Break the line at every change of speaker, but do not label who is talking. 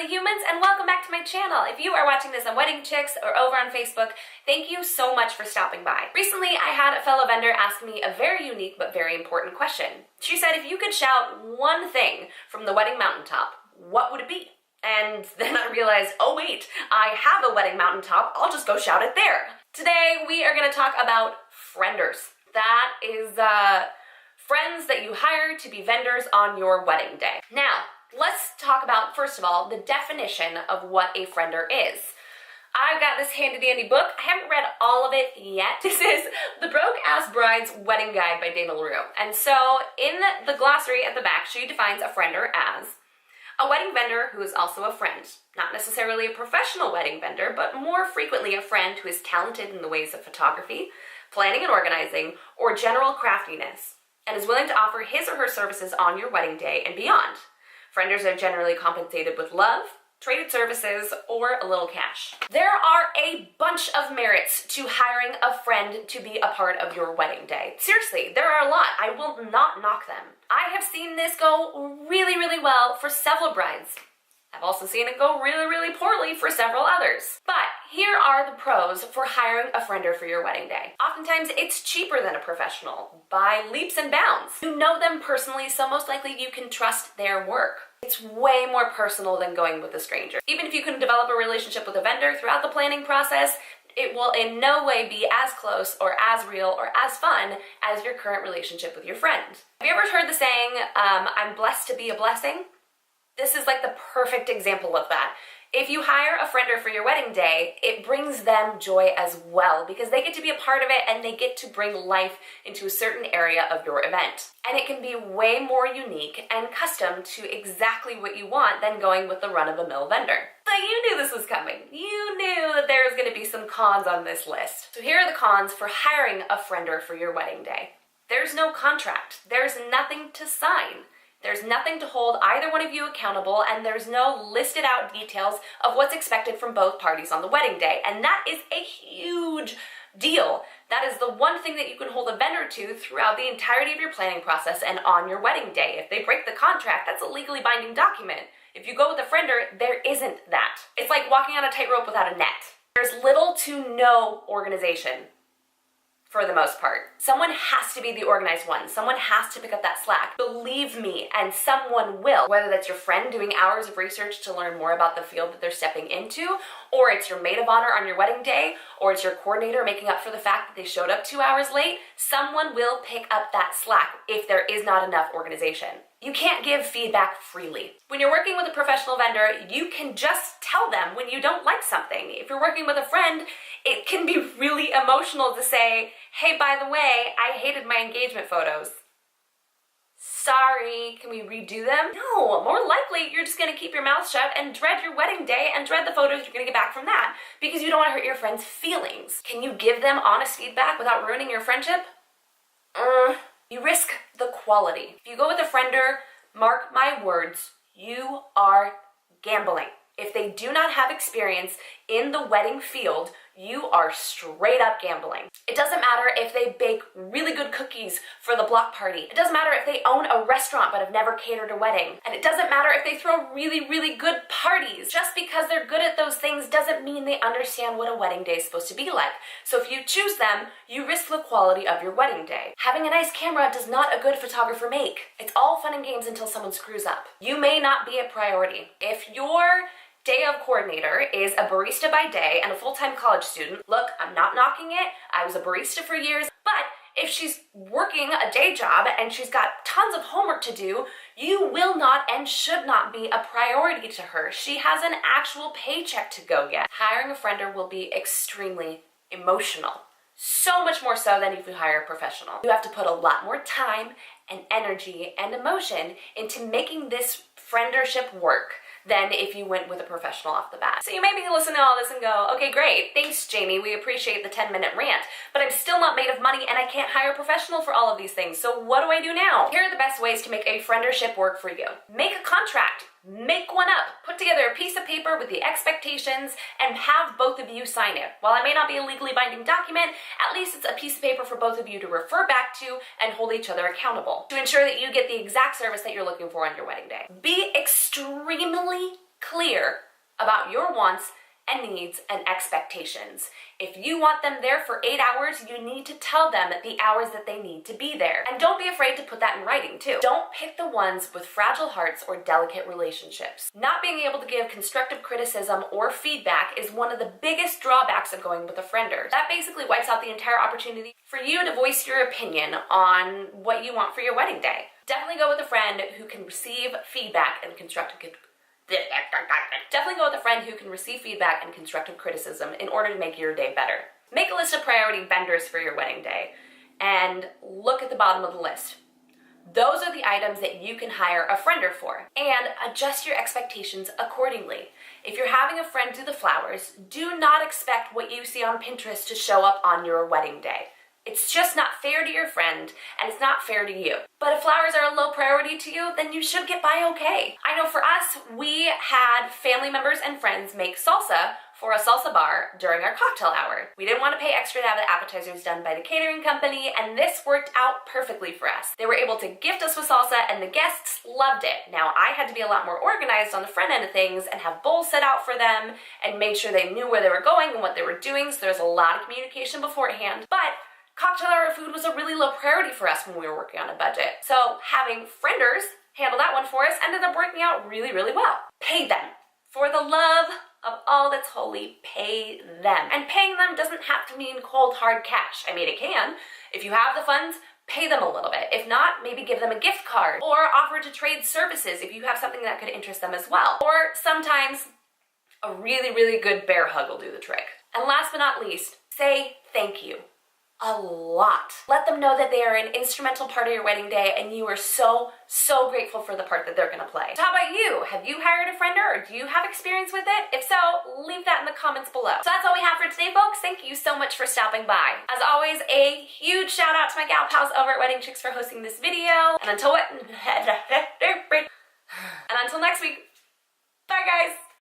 lovely humans, and welcome back to my channel. If you are watching this on Wedding Chicks or over on Facebook, thank you so much for stopping by. Recently, I had a fellow vendor ask me a very unique but very important question. She said, if you could shout one thing from the wedding mountaintop, what would it be? And then I realized, oh wait, I have a wedding mountaintop, I'll just go shout it there. Today, we are going to talk about Friendors. That is friends that you hire to be vendors on your wedding day. Now, let's talk about, first of all, the definition of what a friender is. I've got this handy dandy book. I haven't read all of it yet. This is The Broke-Ass Bride's Wedding Guide by Rowe. And so in the glossary at the back, she defines a friender as a wedding vendor who is also a friend. Not necessarily a professional wedding vendor, but more frequently a friend who is talented in the ways of photography, planning and organizing, or general craftiness, and is willing to offer his or her services on your wedding day and beyond. Friendors are generally compensated with love, traded services, or a little cash. There are a bunch of merits to hiring a friend to be a part of your wedding day. Seriously, there are a lot. I will not knock them. I have seen this go really, really well for several brides. I've also seen it go really, really poorly for several others. But here are the pros for hiring a friender for your wedding day. Oftentimes, it's cheaper than a professional by leaps and bounds. You know them personally, so most likely you can trust their work. It's way more personal than going with a stranger. Even if you can develop a relationship with a vendor throughout the planning process, it will in no way be as close or as real or as fun as your current relationship with your friend. Have you ever heard the saying, I'm blessed to be a blessing? This is like the perfect example of that. If you hire a friender for your wedding day, it brings them joy as well because they get to be a part of it and they get to bring life into a certain area of your event. And it can be way more unique and custom to exactly what you want than going with the run-of-the-mill vendor. So you knew this was coming. You knew that there was going to be some cons on this list. So here are the cons for hiring a friender for your wedding day. There's no contract. There's nothing to sign. There's nothing to hold either one of you accountable, and there's no listed out details of what's expected from both parties on the wedding day. And that is a huge deal. That is the one thing that you can hold a vendor to throughout the entirety of your planning process and on your wedding day. If they break the contract, that's a legally binding document. If you go with a friender, there isn't that. It's like walking on a tightrope without a net. There's little to no organization. For the most part. Someone has to be the organized one. Someone has to pick up that slack. Believe me, and someone will. Whether that's your friend doing hours of research to learn more about the field that they're stepping into, or it's your maid of honor on your wedding day, or it's your coordinator making up for the fact that they showed up 2 hours late, someone will pick up that slack if there is not enough organization. You can't give feedback freely. When you're working with a professional vendor, you can just tell them when you don't like something. If you're working with a friend, it can be really emotional to say, hey, by the way, I hated my engagement photos. Sorry, can we redo them? No, more likely you're just gonna keep your mouth shut and dread your wedding day and dread the photos you're gonna get back from that because you don't wanna hurt your friend's feelings. Can you give them honest feedback without ruining your friendship? You risk the quality. If you go with a friender, mark my words, you are gambling. If they do not have experience in the wedding field, you are straight up gambling. It doesn't matter if they bake really good cookies for the block party. It doesn't matter if they own a restaurant but have never catered a wedding. And it doesn't matter if they throw really, really good parties. Just because they're good at those things doesn't mean they understand what a wedding day is supposed to be like. So if you choose them, you risk the quality of your wedding day. Having a nice camera does not a good photographer make. It's all fun and games until someone screws up. You may not be a priority. If your day of coordinator is a barista by day and a full-time college student, look, I'm not knocking it. I was a barista for years, but if she's working a day job and she's got tons of homework to do, you will not and should not be a priority to her. She has an actual paycheck to go get. Hiring a friender will be extremely emotional. So much more so than if you hire a professional. You have to put a lot more time and energy and emotion into making this friendership work than if you went with a professional off the bat. So you may be listening to all this and go, okay, great, thanks Jamie, we appreciate the 10-minute rant, but I'm still not made of money and I can't hire a professional for all of these things, so what do I do now? Here are the best ways to make a friendership work for you. Make a contract. Make one up. Put together a piece of paper with the expectations and have both of you sign it. While it may not be a legally binding document, at least it's a piece of paper for both of you to refer back to and hold each other accountable to ensure that you get the exact service that you're looking for on your wedding day. Be extremely clear about your wants and needs and expectations. If you want them there for 8 hours, you need to tell them the hours that they need to be there. And don't be afraid to put that in writing too. Don't pick the ones with fragile hearts or delicate relationships. Not being able to give constructive criticism or feedback is one of the biggest drawbacks of going with a friender. That basically wipes out the entire opportunity for you to voice your opinion on what you want for your wedding day. Definitely go with a friend who can receive feedback and constructive criticism in order to make your day better. Make a list of priority vendors for your wedding day and look at the bottom of the list. Those are the items that you can hire a friender for, and adjust your expectations accordingly. If you're having a friend do the flowers, do not expect what you see on Pinterest to show up on your wedding day. It's just not fair to your friend, and it's not fair to you. But if flowers are a low priority to you, then you should get by okay. I know for us, we had family members and friends make salsa for a salsa bar during our cocktail hour. We didn't want to pay extra to have the appetizers done by the catering company, and this worked out perfectly for us. They were able to gift us with salsa, and the guests loved it. Now, I had to be a lot more organized on the front end of things and have bowls set out for them and made sure they knew where they were going and what they were doing, so there's a lot of communication beforehand. But cocktail hour food was a really low priority for us when we were working on a budget. So having frienders handle that one for us ended up working out really, really well. Pay them. For the love of all that's holy, pay them. And paying them doesn't have to mean cold, hard cash. I mean, it can. If you have the funds, pay them a little bit. If not, maybe give them a gift card or offer to trade services if you have something that could interest them as well. Or sometimes a really, really good bear hug will do the trick. And last but not least, say thank you. A lot. Let them know that they are an instrumental part of your wedding day and you are so, so grateful for the part that they're gonna play. So how about you? Have you hired a friender or do you have experience with it? If so, leave that in the comments below. So that's all we have for today, folks. Thank you so much for stopping by. As always, a huge shout out to my gal pals over at Wedding Chicks for hosting this video. And until what?